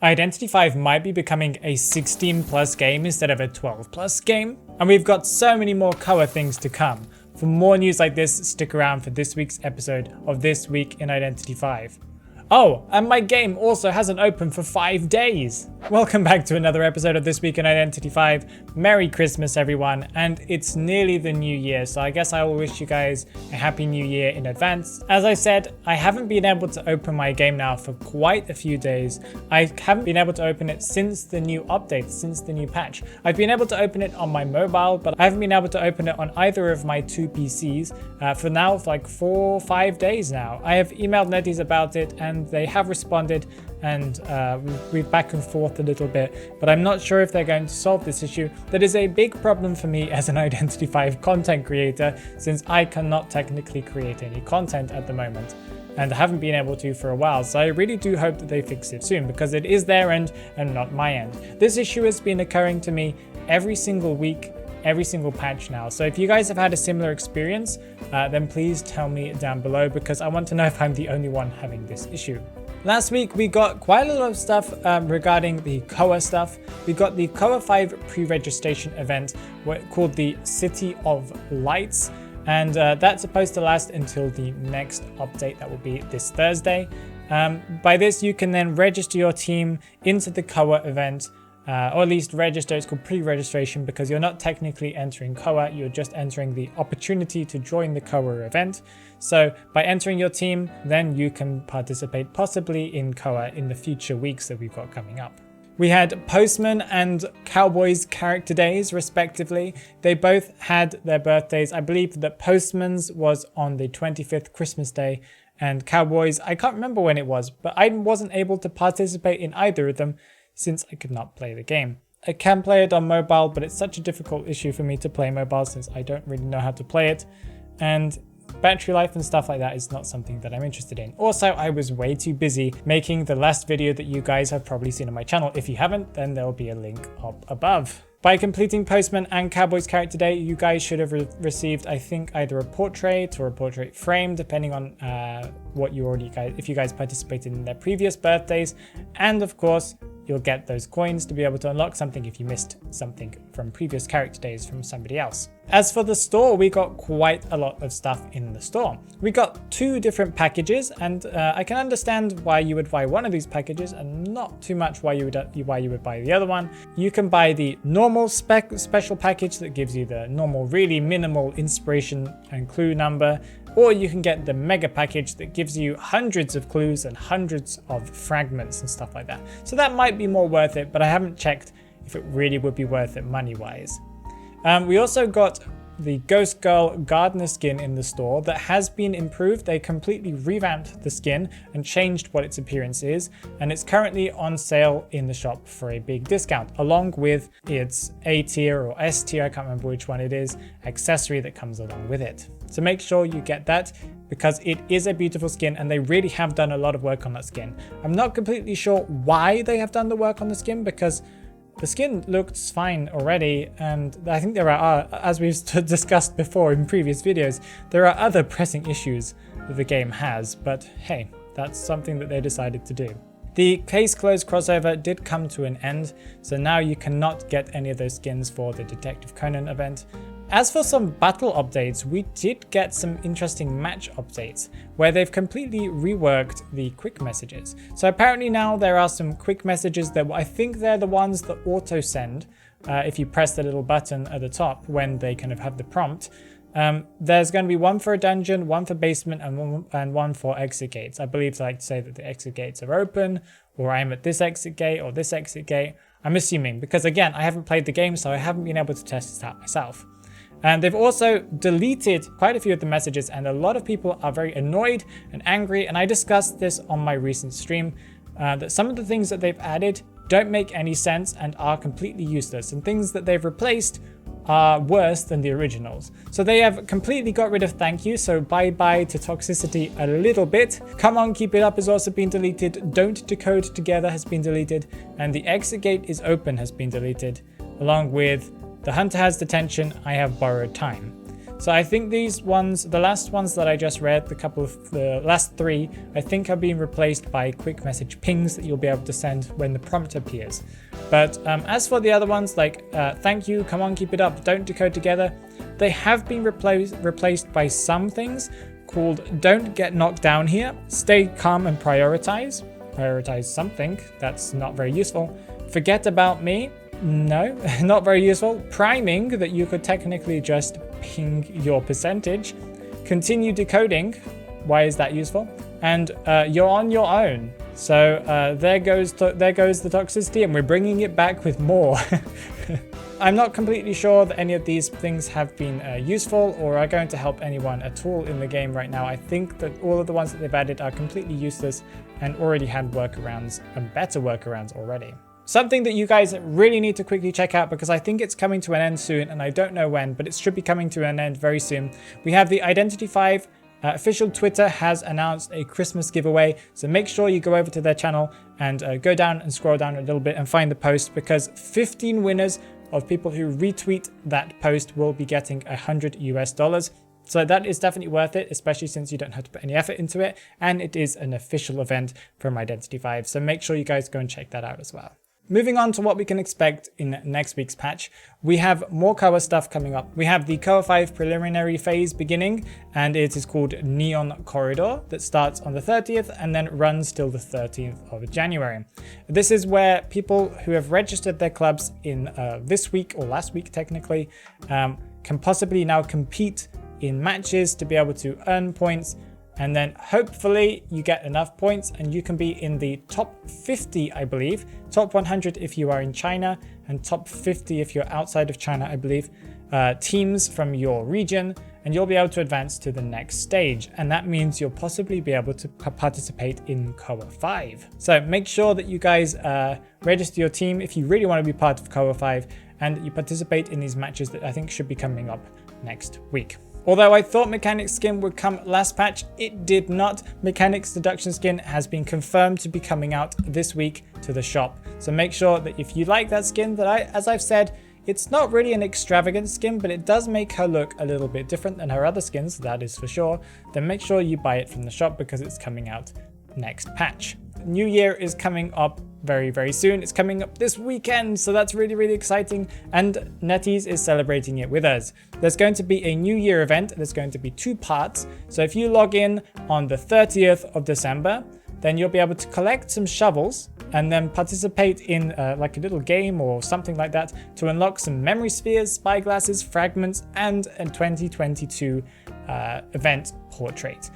Identity V might be becoming a 16 plus game instead of a 12 plus game, and we've got so many more COA things to come. For more news like this, stick around for this week's episode of This Week in Identity V. Oh, and my game also hasn't opened for 5 days. Welcome back to another episode of This Week in Identity V. Merry Christmas everyone, and it's nearly the new year, so I guess I will wish you guys a happy new year in advance. As I said, I haven't been able to open my game now for quite a few days. I haven't been able to open it since the new update, since the new patch. I've been able to open it on my mobile, but I haven't been able to open it on either of my two PCs for now for like 4 or 5 days now. I have emailed Netties about it and they have responded, and we've back and forth a little bit, but I'm not sure if they're going to solve this issue. That is a big problem for me as an Identity V content creator, since I cannot technically create any content at the moment, and I haven't been able to for a while, so I really do hope that they fix it soon, because it is their end and not my end. This issue has been occurring to me every single week, every single patch now. So if you guys have had a similar experience, then please tell me down below, because I want to know if I'm the only one having this issue. Last week we got quite a lot of stuff regarding the COA stuff. We got the COA V Pre Registration event called the City of Lights, and that's supposed to last until the next update that will be this Thursday. By this you can then register your team into the COA event, or at least register. It's called pre-registration because you're not technically entering COA, you're just entering the opportunity to join the COA event. So by entering your team, then you can participate possibly in COA in the future weeks that we've got coming up. We had Postman and Cowboys character days respectively. They both had their birthdays. I believe that Postman's was on the 25th, Christmas Day, and Cowboys, I can't remember when it was, but I wasn't able to participate in either of them since I could not play the game. I can play it on mobile, but it's such a difficult issue for me to play mobile since I don't really know how to play it, and battery life and stuff like that is not something that I'm interested in. Also, I was way too busy making the last video that you guys have probably seen on my channel. If you haven't, then there will be a link up above. By completing Postman and Cowboys character day, you guys should have received, I think, either a portrait or a portrait frame, depending on what you if you guys participated in their previous birthdays. And of course, you'll get those coins to be able to unlock something if you missed something from previous character days from somebody else. As for the store, we got quite a lot of stuff in the store. We got 2 different packages, and I can understand why you would buy one of these packages and not too much why you would buy the other one. You can buy the normal special package that gives you the normal, really minimal inspiration and clue number, or you can get the mega package that gives you hundreds of clues and hundreds of fragments and stuff like that. So that might be more worth it, but I haven't checked if it really would be worth it money-wise. We also got the Ghost Girl Gardener skin in the store that has been improved. They completely revamped the skin and changed what its appearance is, and it's currently on sale in the shop for a big discount, along with its A tier or S tier, I can't remember which one it is, accessory that comes along with it. So make sure you get that, because it is a beautiful skin and they really have done a lot of work on that skin. I'm not completely sure why they have done the work on the skin, because the skin looks fine already, and I think there are, as we've discussed before in previous videos, there are other pressing issues that the game has, but hey, that's something that they decided to do. The Case Closed crossover did come to an end, so now you cannot get any of those skins for the Detective Conan event. As for some battle updates, we did get some interesting match updates where they've completely reworked the quick messages. So apparently now there are some quick messages that I think they're the ones that auto send if you press the little button at the top when they kind of have the prompt. There's going to be one for a dungeon, one for basement, and one for exit gates. I believe they like to say that the exit gates are open, or I'm at this exit gate or this exit gate. I'm assuming, because again, I haven't played the game, so I haven't been able to test this out myself. And they've also deleted quite a few of the messages, and a lot of people are very annoyed and angry, and I discussed this on my recent stream, that some of the things that they've added don't make any sense and are completely useless, and things that they've replaced are worse than the originals. So they have completely got rid of thank you, so bye-bye to toxicity a little bit. Come on, keep it up has also been deleted. Don't decode together has been deleted, and the exit gate is open has been deleted, along with the hunter has detention, I have borrowed time. So I think these ones, the last ones that I just read, the last 3, I think are being replaced by quick message pings that you'll be able to send when the prompt appears. But as for the other ones, like thank you, come on, keep it up, don't decode together, they have been replaced by some things called don't get knocked down here, stay calm and prioritize something, that's not very useful. Forget about me, no, not very useful. Priming, that you could technically just ping your percentage. Continue decoding, why is that useful? And you're on your own. So there goes the toxicity, and we're bringing it back with more. I'm not completely sure that any of these things have been useful or are going to help anyone at all in the game right now. I think that all of the ones that they've added are completely useless and already had workarounds and better workarounds already. Something that you guys really need to quickly check out, because I think it's coming to an end soon and I don't know when, but it should be coming to an end very soon. We have the Identity V official Twitter has announced a Christmas giveaway, so make sure you go over to their channel and go down and scroll down a little bit and find the post, because 15 winners of people who retweet that post will be getting $100 US. So that is definitely worth it, especially since you don't have to put any effort into it, and it is an official event from Identity V, so make sure you guys go and check that out as well. Moving on to what we can expect in next week's patch, we have more COA stuff coming up. We have the COA V preliminary phase beginning, and it is called Neon Corridor, that starts on the 30th and then runs till the 13th of January. This is where people who have registered their clubs in this week, or last week technically, can possibly now compete in matches to be able to earn points. And then hopefully you get enough points and you can be in the top 50, I believe, top 100 if you are in China, and top 50 if you're outside of China, I believe, teams from your region, and you'll be able to advance to the next stage. And that means you'll possibly be able to participate in COA V. So make sure that you guys register your team if you really want to be part of COA V, and you participate in these matches that I think should be coming up next week. Although I thought Mechanics Skin would come last patch, it did not. Mechanics Deduction Skin has been confirmed to be coming out this week to the shop. So make sure that if you like that skin, that as I've said, it's not really an extravagant skin, but it does make her look a little bit different than her other skins, that is for sure. Then make sure you buy it from the shop because it's coming out next patch. New Year is coming up very, very soon. It's coming up this weekend, so that's really, really exciting, and NetEase is celebrating it with us. There's going to be a New Year event. There's going to be 2 parts. So if you log in on the 30th of December, then you'll be able to collect some shovels and then participate in like a little game or something like that to unlock some memory spheres, spyglasses, fragments, and a 2022 event portrait.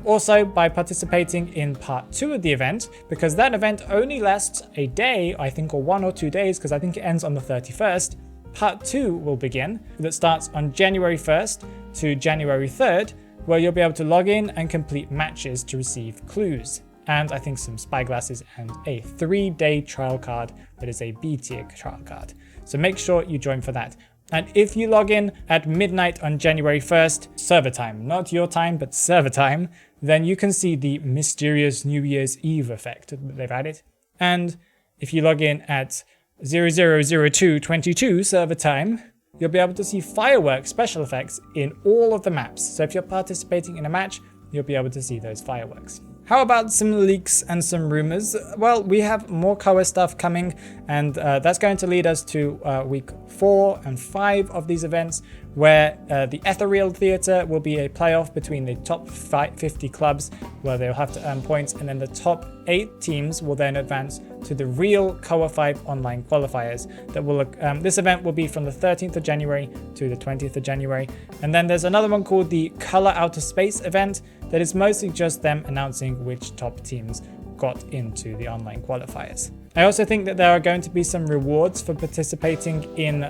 Also, by participating in part 2 of the event, because that event only lasts a day, I think, or 1 or 2 days, because I think it ends on the 31st, part 2 will begin, that starts on January 1st to January 3rd, where you'll be able to log in and complete matches to receive clues, and I think some spyglasses and a 3-day trial card that is a B tier trial card. So make sure you join for that. And if you log in at midnight on January 1st, server time, not your time, but server time, then you can see the mysterious New Year's Eve effect that they've added. And if you log in at 000222 server time, you'll be able to see fireworks special effects in all of the maps. So if you're participating in a match, you'll be able to see those fireworks. How about some leaks and some rumors? Well, we have more COA stuff coming, and that's going to lead us to week 4 and 5 of these events, where the Ethereal Theatre will be a playoff between the top 50 clubs, where they'll have to earn points, and then the top 8 teams will then advance to the real COA V online qualifiers. That will this event will be from the 13th of January to the 20th of January. And then there's another one called the Color Outer Space event that is mostly just them announcing which top teams got into the online qualifiers. I also think that there are going to be some rewards for participating in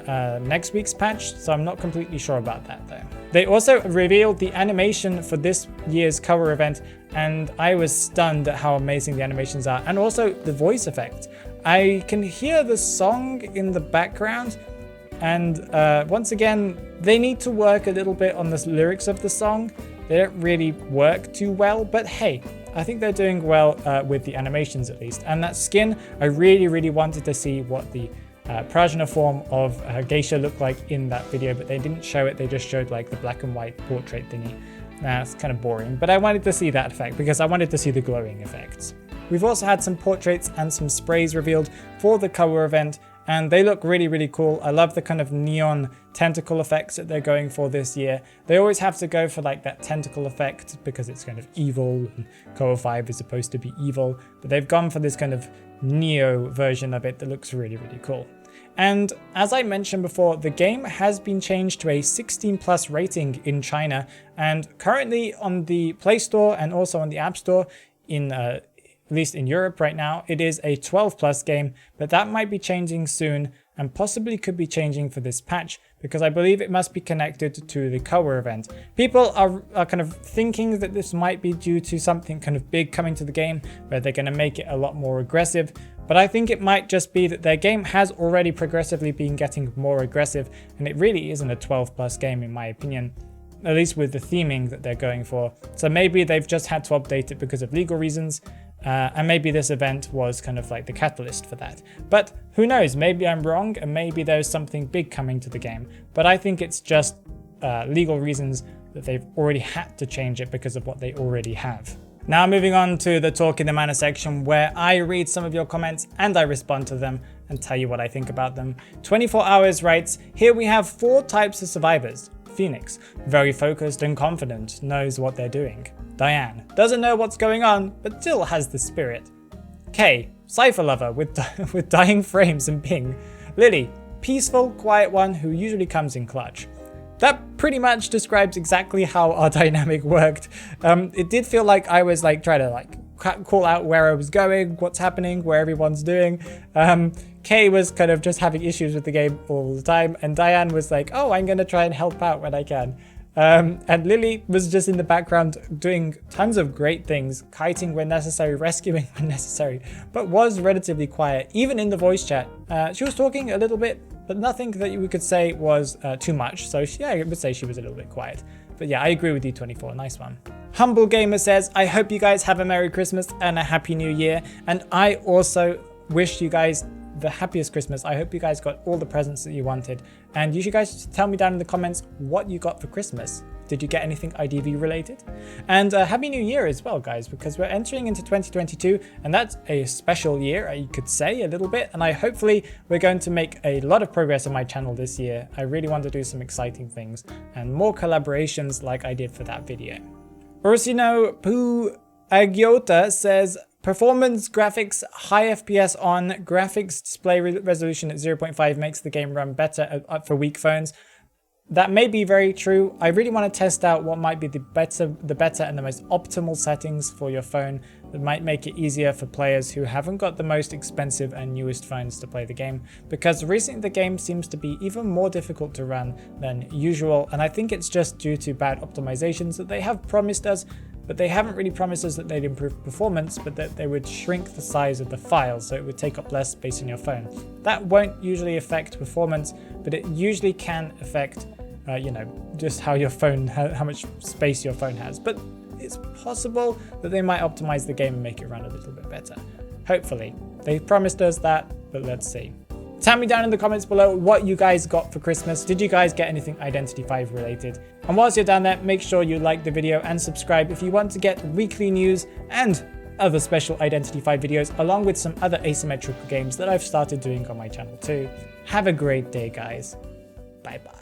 next week's patch, so I'm not completely sure about that though. They also revealed the animation for this year's COA event, and I was stunned at how amazing the animations are, and also the voice effect. I can hear the song in the background, and once again, they need to work a little bit on the lyrics of the song. They don't really work too well, but hey, I think they're doing well with the animations at least. And that skin, I really, really wanted to see what the prajna form of geisha look like in that video, but they didn't show it. They just showed like the black and white portrait thingy. It's kind of boring, but I wanted to see that effect because I wanted to see the glowing effects. We've also had some portraits and some sprays revealed for the COA event, and they look really, really cool. I love the kind of neon tentacle effects that they're going for this year. They always have to go for like that tentacle effect because it's kind of evil, and COA 5 is supposed to be evil, but they've gone for this kind of neo version of it that looks really, really cool. And as I mentioned before, the game has been changed to a 16+ rating in China, and currently on the Play Store and also on the App Store at least in Europe right now, it is a 12+ game, but that might be changing soon and possibly could be changing for this patch because I believe it must be connected to the COA event. People are kind of thinking that this might be due to something kind of big coming to the game where they're going to make it a lot more aggressive, but I think it might just be that their game has already progressively been getting more aggressive and it really isn't a 12+ game in my opinion. At least with the theming that they're going for. So maybe they've just had to update it because of legal reasons. And maybe this event was kind of like the catalyst for that. But who knows, maybe I'm wrong and maybe there's something big coming to the game. But I think it's just legal reasons that they've already had to change it because of what they already have. Now moving on to the Talk in the Manor section where I read some of your comments and I respond to them and tell you what I think about them. 24 Hours writes, here we have 4 types of survivors. Phoenix, very focused and confident, knows what they're doing. Diane, doesn't know what's going on, but still has the spirit. Kay, Cypher lover with dying frames and ping. Lily, peaceful, quiet one who usually comes in clutch. That pretty much describes exactly how our dynamic worked. It did feel like I was like trying to like call out where I was going, what's happening, where everyone's doing. Kay was kind of just having issues with the game all the time, and Diane was like, oh, I'm gonna try and help out when I can. And Lily was just in the background doing tons of great things, kiting when necessary, rescuing when necessary, but was relatively quiet, even in the voice chat. She was talking a little bit, but nothing that we could say was too much, so yeah, I would say she was a little bit quiet. But yeah, I agree with you, 24, nice one. Humble Gamer says, I hope you guys have a Merry Christmas and a Happy New Year, and I also wish you guys the happiest Christmas. I hope you guys got all the presents that you wanted, and you should guys tell me down in the comments what you got for Christmas. Did you get anything IDV related? And Happy New Year as well, guys, because we're entering into 2022 and that's a special year, you could say, a little bit, and hopefully we're going to make a lot of progress on my channel this year. I really want to do some exciting things and more collaborations like I did for that video. Ursino Pu Agiota says, performance graphics, high FPS on, graphics display resolution at 0.5 makes the game run better for weak phones. That may be very true. I really want to test out what might be the better and the most optimal settings for your phone that might make it easier for players who haven't got the most expensive and newest phones to play the game, because recently the game seems to be even more difficult to run than usual, and I think it's just due to bad optimizations that they have promised us, but they haven't really promised us that they'd improve performance, but that they would shrink the size of the file so it would take up less space on your phone. That won't usually affect performance, but it usually can affect just how your phone, how much space your phone has. But it's possible that they might optimize the game and make it run a little bit better. Hopefully. They promised us that, but let's see. Tell me down in the comments below what you guys got for Christmas. Did you guys get anything Identity V related? And whilst you're down there, make sure you like the video and subscribe if you want to get weekly news and other special Identity V videos, along with some other asymmetrical games that I've started doing on my channel too. Have a great day, guys. Bye bye.